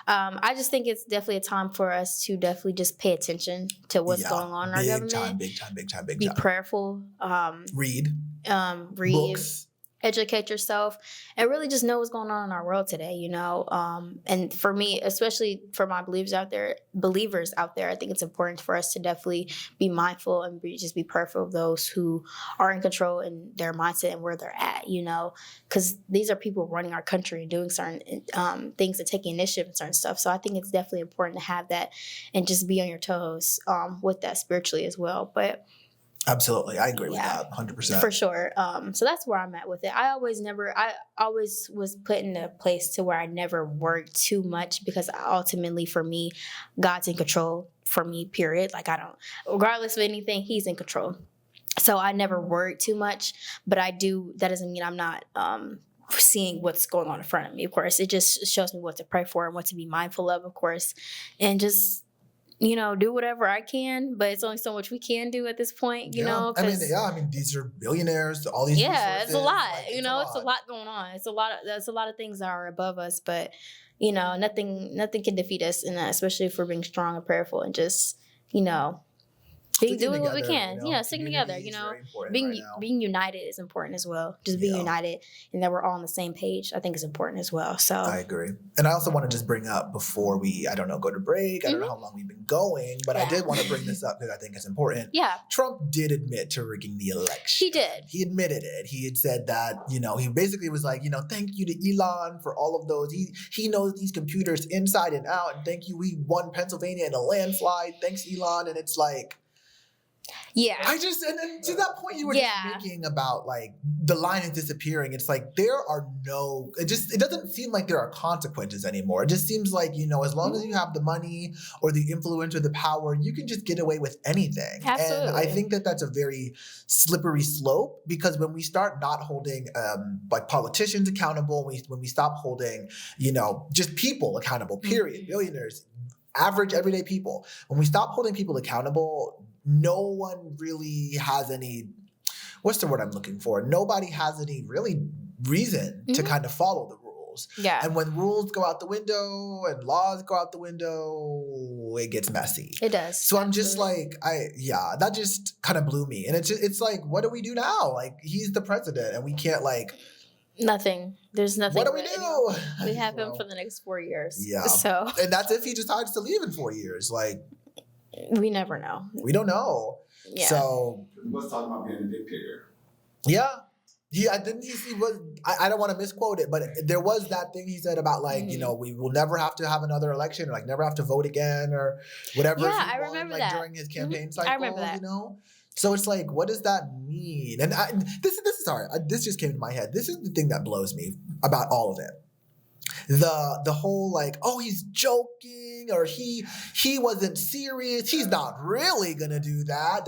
I just think it's definitely a time for us to definitely just pay attention to what's going on in our government. Big time. Be prayerful. Read Books. Educate yourself and really just know what's going on in our world today, you know. And for me, especially for my believers out there, I think it's important for us to definitely be mindful and just be prayerful of those who are in control in their mindset and where they're at, you know, because these are people running our country and doing certain things and taking initiative and certain stuff. So I think it's definitely important to have that and just be on your toes with that spiritually as well. But absolutely. I agree with that 100%. For sure. So that's where I'm at with it. I always was put in a place to where I never worked too much because ultimately for me, God's in control for me, period. Like regardless of anything, he's in control. So I never worried too much, but that doesn't mean I'm not seeing what's going on in front of me, of course. It just shows me what to pray for and what to be mindful of course. And just, you know, do whatever I can, but it's only so much we can do at this point, you know? I mean, these are billionaires, all these resources. It's a lot, it's a lot going on. There's a lot of things that are above us, but, you know, nothing can defeat us in that, especially if we're being strong and prayerful and just, you know, doing what we can. You know, sticking together, you know, being united is important as well. Just being united and that we're all on the same page, I think is important as well. So I agree. And I also want to just bring up before we, go to break, I don't know how long we've been going, but I did want to bring this up because I think it's important. Yeah. Trump did admit to rigging the election. He did. He admitted it. He had said that, you know, he basically was like, you know, thank you to Elon for all of those. He knows these computers inside and out. And thank you. We won Pennsylvania in a landslide. Thanks, Elon. And it's like, yeah. and then to that point you were just making about like the line is disappearing. It's like it doesn't seem like there are consequences anymore. It just seems like, you know, as long as you have the money or the influence or the power, you can just get away with anything. Absolutely. And I think that that's a very slippery slope because when we start not holding like politicians accountable, when we stop holding, you know, just people accountable, period, billionaires, average everyday people, when we stop holding people accountable, no one really has any, what's the word I'm looking for? Nobody has any really reason to kind of follow the rules. Yeah. And when rules go out the window and laws go out the window, it gets messy. It does. So I'm just like, that just kind of blew me. And it's like, what do we do now? Like, he's the president and we can't nothing. There's nothing. What do we do? We have him for the next 4 years. Yeah. So. And that's if he decides to leave in 4 years. Like, we never know. We don't know. Yeah. So he was talking about being a dictator. Yeah. I don't want to misquote it, but there was that thing he said about like, you know, we will never have to have another election or like never have to vote again or whatever. Yeah, I remember that. During his campaign cycle, I remember that. You know? So it's like, what does that mean? And this just came to my head. This is the thing that blows me about all of it. The whole like, oh, he's joking or he wasn't serious. He's not really gonna do that.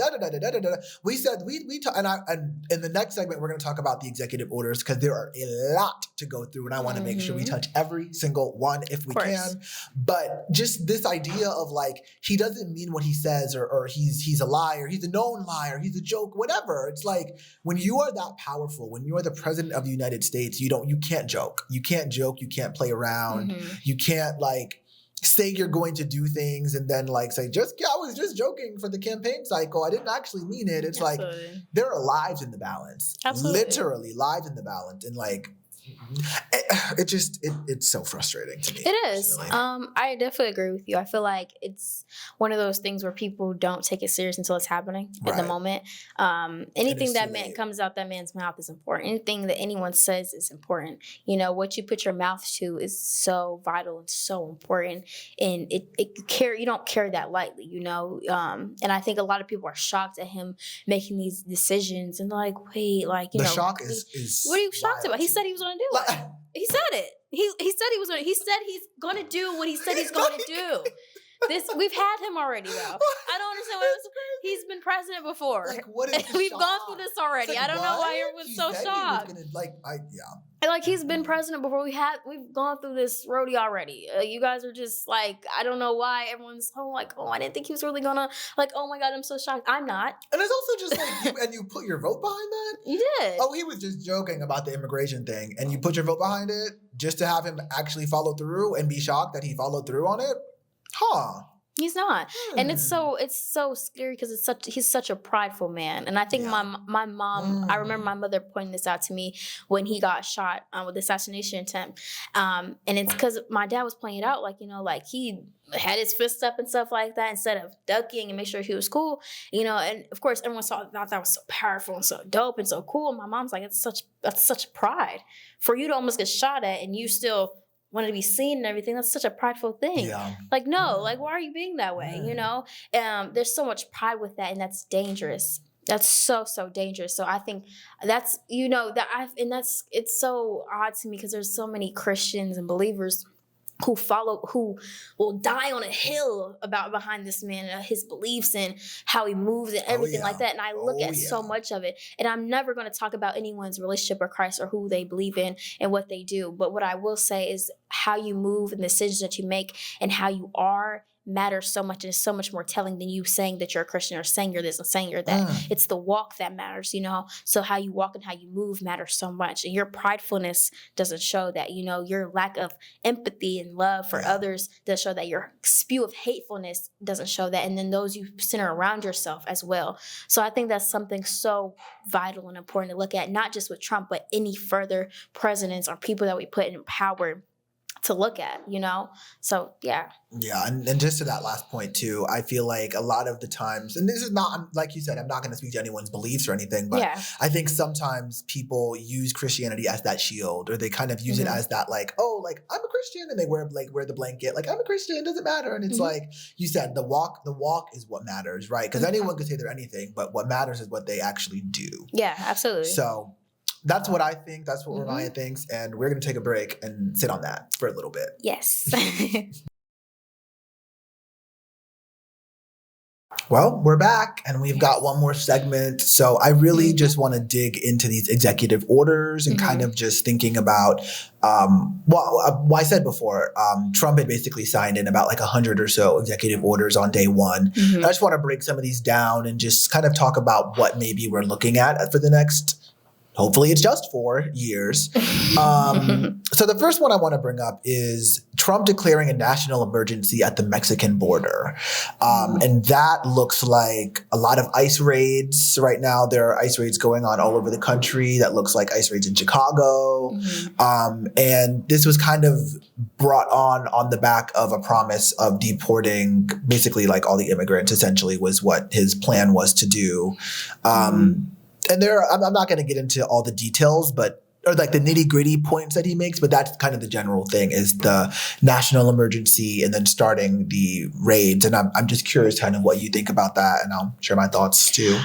We said and in the next segment we're gonna talk about the executive orders because there are a lot to go through, and I want to make sure we touch every single one if we can. But just this idea of like he doesn't mean what he says, or he's a liar, he's a known liar, he's a joke, whatever. It's like when you are that powerful, when you are the president of the United States, you can't joke. You can't play around. You can't like say you're going to do things and then like say I was just joking for the campaign cycle. I didn't actually mean it. It's like there are lives in the balance. Absolutely. Literally lives in the balance, and like it's so frustrating to me. It is. I definitely agree with you. I feel like it's one of those things where people don't take it serious until it's happening at the moment. Anything that comes out that man's mouth is important. Anything that anyone says is important. You know, what you put your mouth to is so vital and so important, and you don't carry that lightly, you know. And I think a lot of people are shocked at him making these decisions and like, wait, like, you know, shock is what are you shocked about? He said he was going to do it. He said it. He said he was going to. He said he's going to do what he said he's going to do. We've had him already, though. I don't understand what he's been president before. Like, what is the We've shock? gone through this already. It's like, I don't know what? why everyone's He so said he was shocked. gonna, Like, he's been president before. We've gone through this rodeo already. You guys are just like, I don't know why everyone's so like, oh, I didn't think he was really gonna, like, oh my God, I'm so shocked. I'm not. And it's also just like, you put your vote behind that? You did. Oh, he was just joking about the immigration thing, and you put your vote behind it just to have him actually follow through and be shocked that he followed through on it? Huh. He's not. And it's so scary because he's such a prideful man. And I think my mom, I remember my mother pointing this out to me when he got shot with the assassination attempt. And it's because my dad was playing it out like, like he had his fist up and stuff like that instead of ducking and make sure he was cool, and of course everyone thought that was so powerful and so dope and so cool. And my mom's like, that's such pride for you to almost get shot at and you still wanted to be seen and everything. That's such a prideful thing. Yeah. Like, no, like, why are you being that way? There's so much pride with that, and that's dangerous. That's so dangerous. So I think that's, it's so odd to me because there's so many Christians and believers who will die on a hill behind this man and his beliefs and how he moves and everything like that. And I look at so much of it, and I'm never going to talk about anyone's relationship with Christ or who they believe in and what they do. But what I will say is how you move and the decisions that you make and how you are matters so much, and is so much more telling than you saying that you're a Christian or saying you're this and saying you're that. It's the walk that matters, So how you walk and how you move matters so much. And your pridefulness doesn't show that, your lack of empathy and love for others does show that. Your spew of hatefulness doesn't show that. And then those you center around yourself as well. So I think that's something so vital and important to look at, not just with Trump, but any further presidents or people that we put in power to look at, So, yeah. Yeah, and just to that last point too, I feel like a lot of the times, and this is not, like you said, I'm not going to speak to anyone's beliefs or anything, but I think sometimes people use Christianity as that shield, or they kind of use it as that like, oh, like I'm a Christian, and they wear the blanket, like I'm a Christian, it doesn't matter. And it's like you said, the walk is what matters, right? Because anyone could say they're anything, but what matters is what they actually do. Yeah, absolutely. So that's what I think. That's what Raymia thinks. And we're going to take a break and sit on that for a little bit. Yes. Well, we're back and we've got one more segment. So I really just want to dig into these executive orders and kind of just thinking about, I said before, Trump had basically signed in about like 100 or so executive orders on day one. I just want to break some of these down and just kind of talk about what maybe we're looking at for the next, hopefully it's just 4 years. So the first one I want to bring up is Trump declaring a national emergency at the Mexican border. And that looks like a lot of ICE raids. Right now, there are ICE raids going on all over the country. That looks like ICE raids in Chicago. And this was kind of brought on the back of a promise of deporting basically like all the immigrants, essentially was what his plan was to do. And I'm not going to get into all the details, or like the nitty gritty points that he makes, but that's kind of the general thing, is the national emergency and then starting the raids. And I'm just curious kind of what you think about that, and I'll share my thoughts too.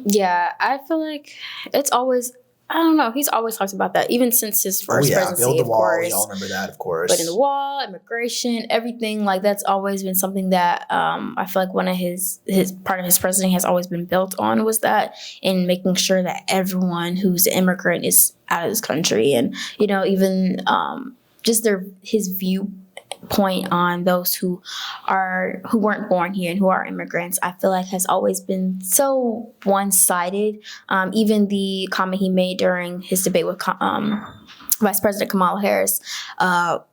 Yeah, I feel like it's always, I don't know, he's always talked about that, even since his first presidency, build the of wall. course. We all remember that, of course. But in the wall, immigration, everything, like that's always been something that I feel like one of his part of his presidency has always been built on, was that, in making sure that everyone who's an immigrant is out of this country. And, even just his viewpoint on those who weren't born here and who are immigrants, I feel like has always been so one-sided. Even the comment he made during his debate with Vice President Kamala Harris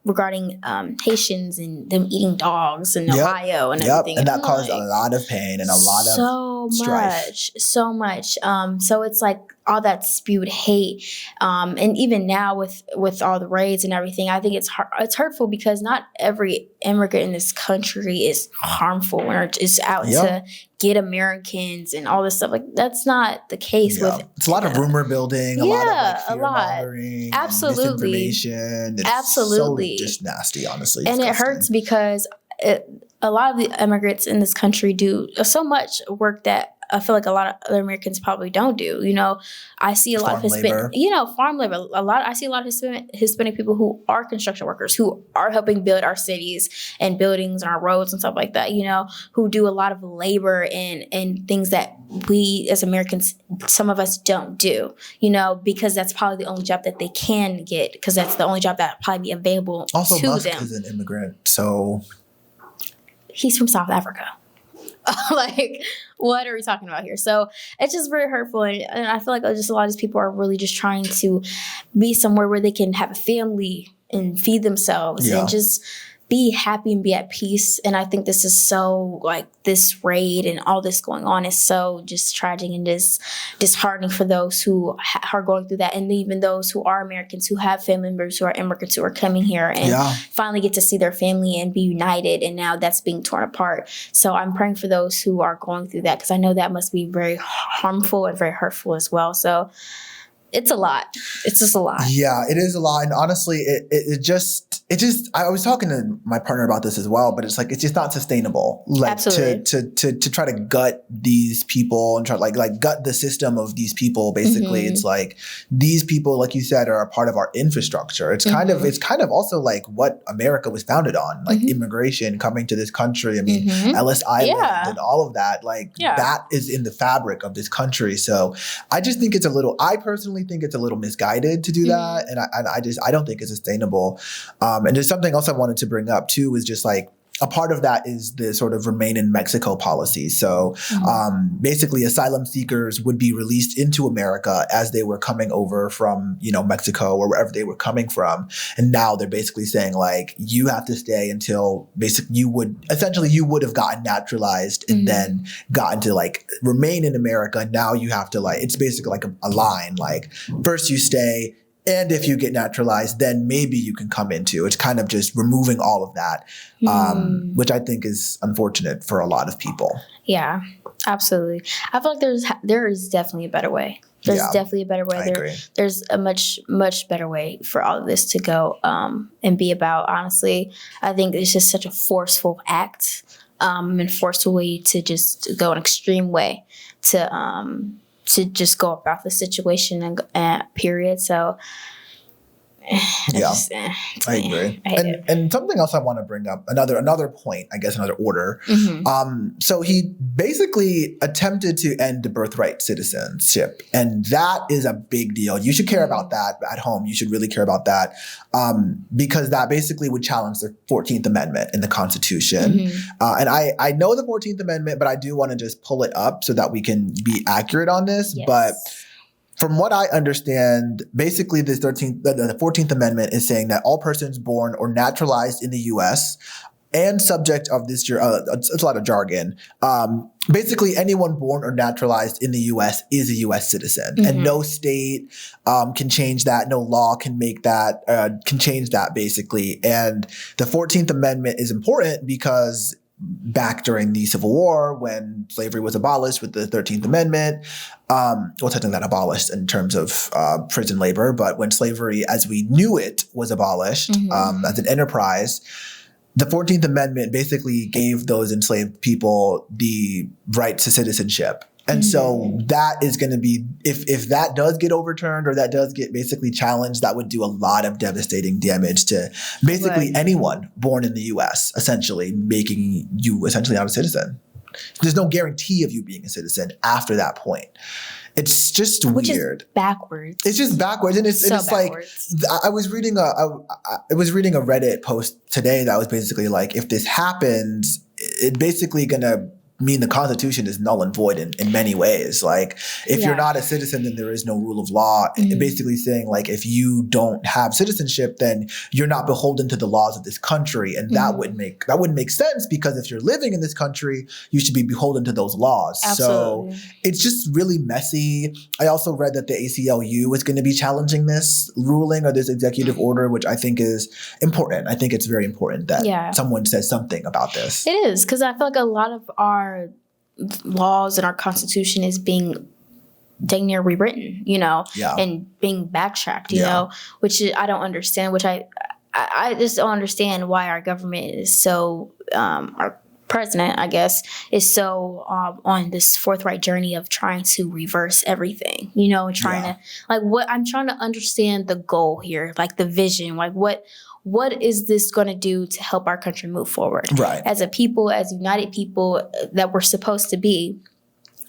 regarding Haitians and them eating dogs in Ohio and everything. And that caused a lot of pain and a lot of strife. So much. So it's like all that spewed hate. And even now with all the raids and everything, I think it's hurtful, because not every immigrant in this country is harmful or is out to get Americans and all this stuff. Like, that's not the case with. It's a lot of rumor building, a lot of like fear mongering, absolutely, misinformation. It's absolutely so just nasty, honestly. And it hurts because a lot of the immigrants in this country do so much work that I feel like a lot of other Americans probably don't do. You know, I see a lot of Hispanic, farm labor. I see a lot of Hispanic people who are construction workers, who are helping build our cities and buildings and our roads and stuff like that. You know, who do a lot of labor and things that we as Americans, some of us don't do. You know, because that's probably the only job that they can get, because that's the only job that probably be available also, to Musk them. is an immigrant, so he's from South Africa. Like, what are we talking about here? So it's just very hurtful, and I feel like just a lot of these people are really just trying to be somewhere where they can have a family and feed themselves and just be happy and be at peace. And I think this is so, like, this raid and all this going on is so just tragic and just disheartening for those who are going through that, and even those who are Americans, who have family members who are immigrants who are coming here and finally get to see their family and be united, and now that's being torn apart. So I'm praying for those who are going through that, because I know that must be very harmful and very hurtful as well. So it's a lot. It's just a lot. Yeah, it is a lot. And honestly, it just, I was talking to my partner about this as well, but it's like, it's just not sustainable. Like to try to gut these people and try like gut the system of these people. Basically, it's like these people, like you said, are a part of our infrastructure. It's kind of also like what America was founded on, like immigration coming to this country. I mean, Ellis Island and all of that, like that is in the fabric of this country. So I just think I personally think it's a little misguided to do that. And I don't think it's sustainable. And there's something else I wanted to bring up too, is just like, a part of that is the sort of remain in Mexico policy. So basically asylum seekers would be released into America as they were coming over from, Mexico or wherever they were coming from. And now they're basically saying like, you have to stay until you would have gotten naturalized and then gotten to like remain in America. Now you have to like, it's basically like a line, like first you stay, and if you get naturalized, then maybe you can come into. It's kind of just removing all of that, which I think is unfortunate for a lot of people. Yeah, absolutely. I feel like there is definitely a better way. There's definitely a better way. I agree. There's a much, much better way for all of this to go and be about. Honestly, I think it's just such a forceful act and forceful way to just go an extreme way to just go about the situation and period. So I agree. And something else I want to bring up, another point, I guess, another order. So he basically attempted to end the birthright citizenship. And that is a big deal. You should care about that at home. You should really care about that because that basically would challenge the 14th Amendment in the Constitution. And I know the 14th Amendment, but I do want to just pull it up so that we can be accurate on this. Yes. But from what I understand, basically the 14th Amendment is saying that all persons born or naturalized in the U.S. and subject of this, it's a lot of jargon. Basically, anyone born or naturalized in the U.S. is a U.S. citizen, and no state can change that. No law can make that, can change that, basically. And the 14th Amendment is important because back during the Civil War, when slavery was abolished with the 13th Amendment, technically not abolished in terms of prison labor, but when slavery as we knew it was abolished as an enterprise, the 14th Amendment basically gave those enslaved people the right to citizenship. And so that is going to be, if that does get overturned or that does get basically challenged, that would do a lot of devastating damage to basically anyone born in the U.S., essentially making you essentially not a citizen. There's no guarantee of you being a citizen after that point. It's just Which weird. Is backwards. It's just backwards, and it's backwards. Like I was reading a Reddit post today that was basically like, if this happens, it's basically gonna mean the Constitution is null and void in many ways. Like if you're not a citizen, then there is no rule of law. Basically saying like, if you don't have citizenship, then you're not beholden to the laws of this country. And that wouldn't make sense, because if you're living in this country, you should be beholden to those laws. Absolutely. So it's just really messy. I also read that the ACLU is going to be challenging this ruling or this executive order, which I think is important. I think it's very important that someone says something about this. It is, because I feel like a lot of our laws and our Constitution is being dang near rewritten, and being backtracked, you know, which I don't understand, which I just don't understand why our government is so president, I guess, is so on this forthright journey of trying to reverse everything, you know, and trying to I'm trying to understand the goal here, like the vision, like what is this going to do to help our country move forward, right, as a people, as united people that we're supposed to be.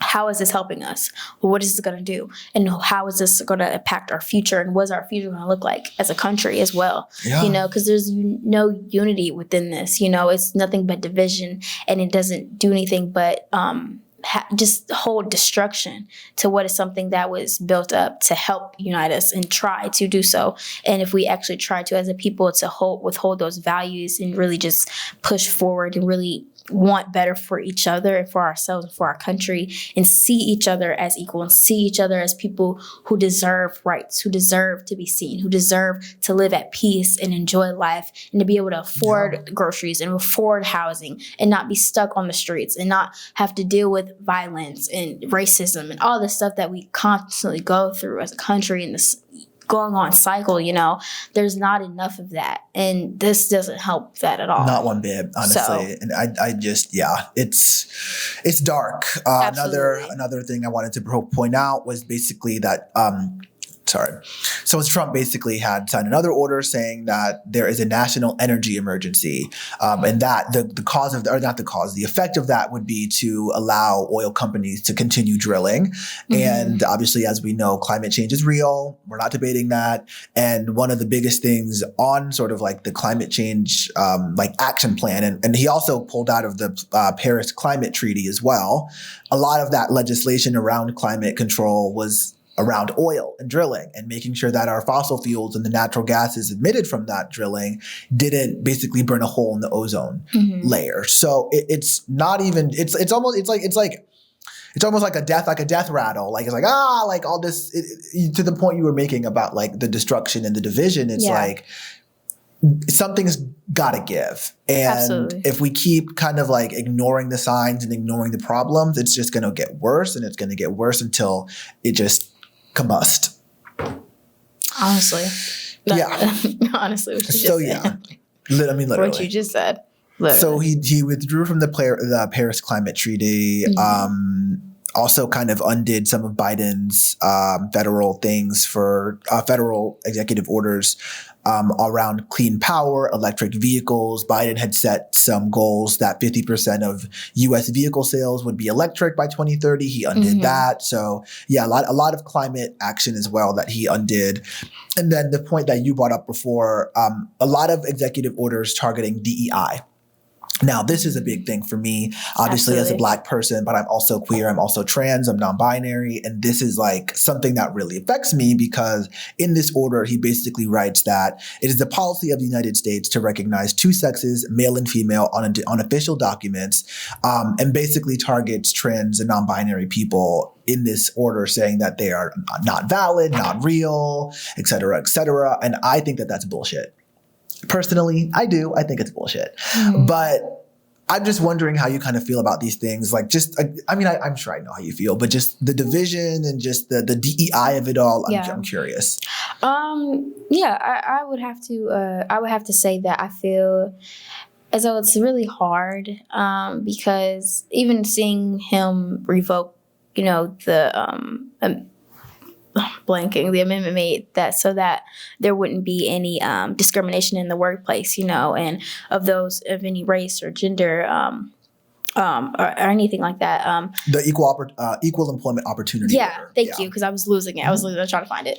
How is this helping us? What is it going to do? And how is this going to impact our future? And what's our future going to look like as a country as well? Yeah. You know, because there's no unity within this. You know, it's nothing but division, and it doesn't do anything but just hold destruction to what is something that was built up to help unite us and try to do so. And if we actually try to, as a people, to withhold those values and really just push forward and really want better for each other and for ourselves and for our country, and see each other as equal and see each other as people who deserve rights, who deserve to be seen, who deserve to live at peace and enjoy life, and to be able to afford groceries and afford housing and not be stuck on the streets and not have to deal with violence and racism and all the stuff that we constantly go through as a country in this going on cycle. You know, there's not enough of that, and this doesn't help that at all. Not one bit, honestly. And I just, it's dark. Another thing I wanted to point out was basically that so Trump basically had signed another order saying that there is a national energy emergency, and that the effect of that would be to allow oil companies to continue drilling. Mm-hmm. And obviously, as we know, climate change is real. We're not debating that. And one of the biggest things on sort of like the climate change action plan, and he also pulled out of the Paris Climate Treaty as well. A lot of that legislation around climate control was around oil and drilling, and making sure that our fossil fuels and the natural gases emitted from that drilling didn't basically burn a hole in the ozone layer. So it's not even, it's almost like a death rattle. Like, it's like, like all this, to the point you were making about like the destruction and the division. It's like, something's got to give. And Absolutely. If we keep kind of like ignoring the signs and ignoring the problems, it's just going to get worse, and it's going to get worse until it just combust. Honestly. Honestly, what you just said. Literally. What you just said. Literally. So he withdrew from the Paris Climate Treaty, also kind of undid some of Biden's federal things for federal executive orders around clean power, electric vehicles. Biden had set some goals that 50% of U.S. vehicle sales would be electric by 2030. He undid that. So a lot of climate action as well that he undid. And then the point that you brought up before, a lot of executive orders targeting DEI. Now, this is a big thing for me, obviously, as a Black person, but I'm also queer, I'm also trans, I'm non-binary. And this is like something that really affects me, because in this order, he basically writes that it is the policy of the United States to recognize two sexes, male and female, on official documents, and basically targets trans and non-binary people in this order, saying that they are not valid, not real, et cetera, et cetera. And I think that that's bullshit. Personally, I do. I think it's bullshit. But I'm just wondering how you kind of feel about these things. Like, just, I'm sure I know how you feel, but just the division and just the DEI of it all. I'm curious. I would have to say that I feel as though it's really hard, because even seeing him revoke, blanking, the amendment made that so that there wouldn't be any discrimination in the workplace, and of those of any race or gender, or anything like that. The equal employment opportunity. Yeah, thank you, because I was losing it. I was trying to find it.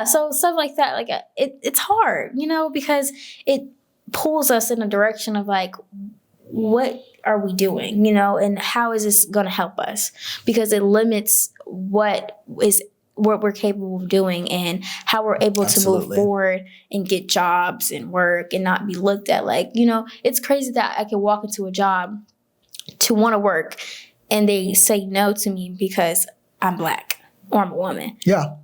So stuff like that, like it's hard, because it pulls us in a direction of like, what are we doing, and how is this going to help us? Because it limits what we're capable of doing and how we're able to move forward and get jobs and work and not be looked at like, it's crazy that I can walk into a job to want to work and they say no to me because I'm Black or I'm a woman. Yeah.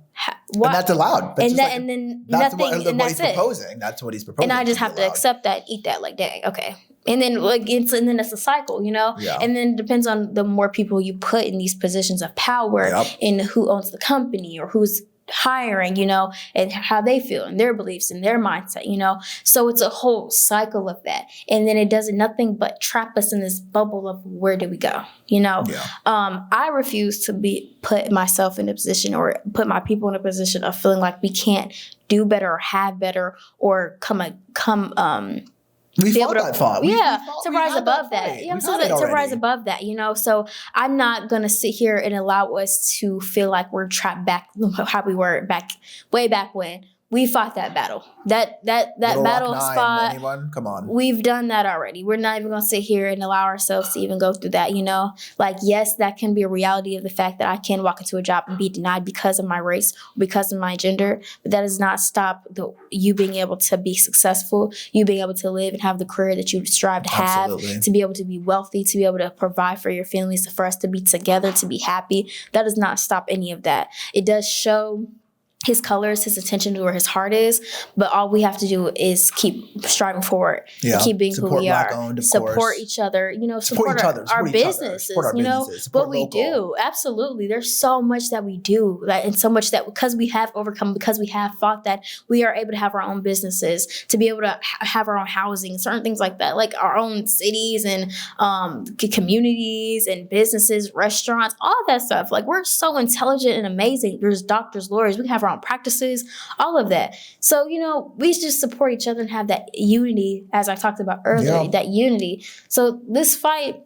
And that's allowed. That's that's what he's proposing. That's what he's proposing. And I just have to accept that, eat that, like, dang, okay. And then it's a cycle, Yeah. And then it depends on the more people you put in these positions of power and who owns the company or who's hiring, and how they feel and their beliefs and their mindset. So it's a whole cycle of that. And then it does nothing but trap us in this bubble of where do we go, Yeah. I refuse to put myself in a position or put my people in a position of feeling like we can't do better or have better or We fought that fight. To rise above that. To rise above that, So I'm not gonna sit here and allow us to feel like we're trapped back how we were way back when. We fought that battle. That Little battle Rock 9, spot. anyone? Come on. We've done that already. We're not even gonna sit here and allow ourselves to even go through that, Like, yes, that can be a reality of the fact that I can walk into a job and be denied because of my race, because of my gender, but that does not stop you being able to be successful, you being able to live and have the career that you strive to have, Absolutely. to be able to be wealthy, to be able to provide for your families, for us to be together, to be happy. That does not stop any of that. It does show his colors, his attention to where his heart is, but all we have to do is keep striving forward, keep being support who we are, Black-owned, of support course. each other, Support each other, our support each other, businesses, support our businesses, support what we local. do. Absolutely, there's so much that we do, and so much that because we have overcome, because we have fought that, we are able to have our own businesses, to be able to have our own housing, certain things like that, like our own cities and communities and businesses, restaurants, all that stuff. Like, we're so intelligent and amazing. There's doctors, lawyers, we have our own practices, all of that. So, we just support each other and have that unity, as I talked about earlier, that unity. So this fight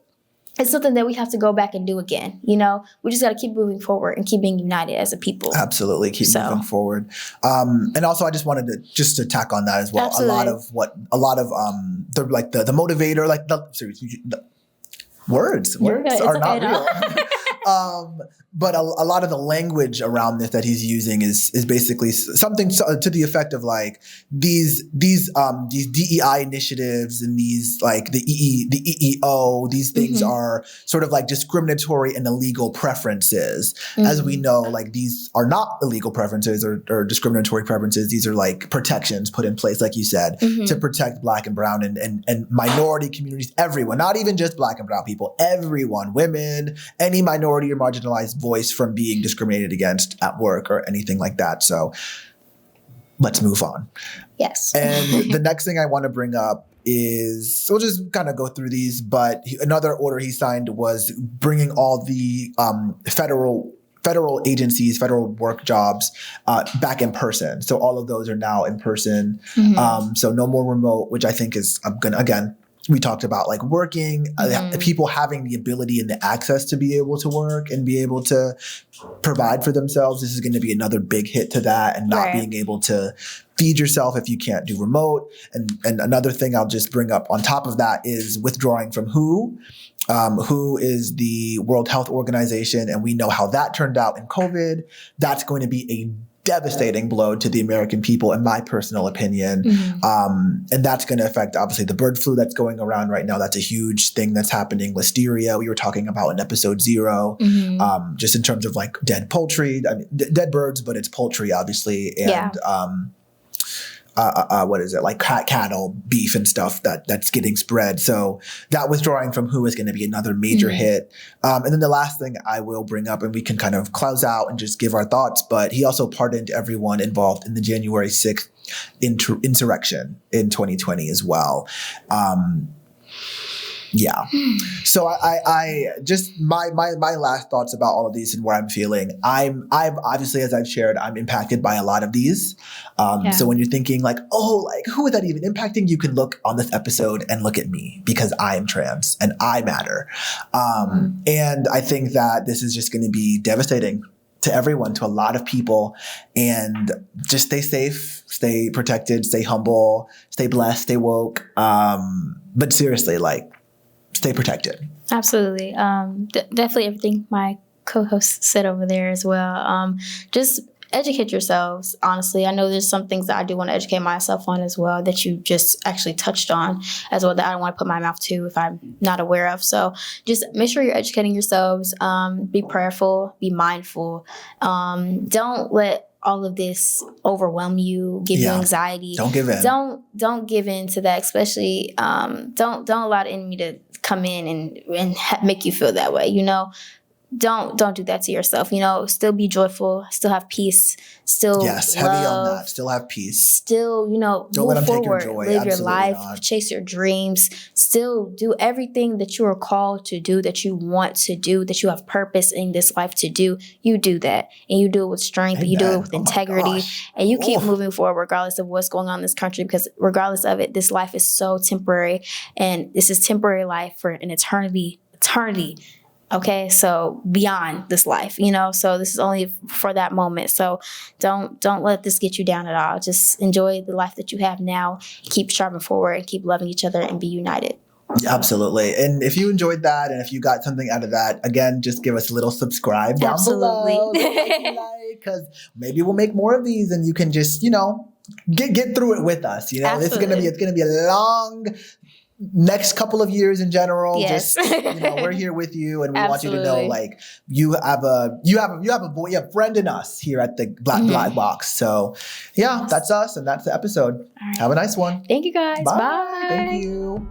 is something that we have to go back and do again. We just got to keep moving forward and keep being united as a people. Absolutely. Keep moving forward. And also I just wanted to tack on that as well. Absolutely. A lot of the motivator, like the words are not real. But a lot of the language around this that he's using is basically something to the effect of like these DEI initiatives and these like the EEO, these things are sort of like discriminatory and illegal preferences. As we know, like these are not illegal preferences or discriminatory preferences. These are like protections put in place, like you said, to protect Black and brown and minority communities, everyone, not even just Black and brown people, everyone, women, any minority or marginalized voice from being discriminated against at work or anything like that. So let's move on. Yes. And the next thing I want to bring up is, we'll just kind of go through these, but another order he signed was bringing all the federal agencies, federal work jobs back in person. So all of those are now in person. So no more remote, which I think is again, we talked about like working, people having the ability and the access to be able to work and be able to provide for themselves. This is going to be another big hit to that, and not being able to feed yourself if you can't do remote. And another thing I'll just bring up on top of that is withdrawing from WHO is the World Health Organization, and we know how that turned out in COVID. That's going to be a devastating blow to the American people, in my personal opinion. And that's going to affect, obviously, the bird flu that's going around right now. That's a huge thing that's happening. Listeria, we were talking about in episode 0, just in terms of like dead poultry, dead birds, but it's poultry, obviously. And what is it, like cattle, beef and stuff that's getting spread. So that withdrawing from WHO is going to be another major hit. And then the last thing I will bring up, and we can kind of close out and just give our thoughts, but he also pardoned everyone involved in the January 6th insurrection in 2020 as well. So I just my last thoughts about all of these and where I'm feeling. I'm obviously, as I've shared, I'm impacted by a lot of these. So when you're thinking like, oh, like who is that even impacting? You can look on this episode and look at me, because I am trans and I matter. And I think that this is just going to be devastating to everyone, to a lot of people, and just stay safe, stay protected, stay humble, stay blessed, stay woke. But seriously, like, stay protected. Absolutely. Definitely everything my co-host said over there as well. Just educate yourselves, honestly. I know there's some things that I do want to educate myself on as well that you just actually touched on as well that I don't want to put my mouth to if I'm not aware of. So just make sure you're educating yourselves. Be prayerful, be mindful. Don't let all of this overwhelm you, give you anxiety. Don't give in. Don't give in to that, especially don't allow the enemy to come in and make you feel that way. don't do that to yourself. You know, still be joyful, still have peace, still Yes, love, heavy on that. Still have peace. still, you know, Don't move let them take your forward, joy. live your Absolutely life, not. chase your dreams, still do everything that you are called to do, that you want to do, that you have purpose in this life to do. You do that, and you do it with strength, and you do it Amen. with Oh my integrity, gosh. and you keep Oof. moving forward regardless of what's going on in this country, because regardless of it, this life is so temporary, and this is temporary life for an eternity. Okay, so beyond this life, you know, so this is only for that moment. So don't let this get you down at all. Just enjoy the life that you have now. Keep striving forward and keep loving each other and be united. Absolutely. And if you enjoyed that and if you got something out of that, again, just give us a little subscribe down Absolutely. below. Because maybe we'll make more of these and you can just, you know, get through it with us. You know, Absolutely. it's gonna be a long next couple of years in general. Yes. Just, you know, we're here with you and we want you to know, Absolutely. like, you have a friend in us here at the Black Box. So yeah, that's us and that's the episode. All right. Have a nice one. Thank you guys. Bye. Thank you.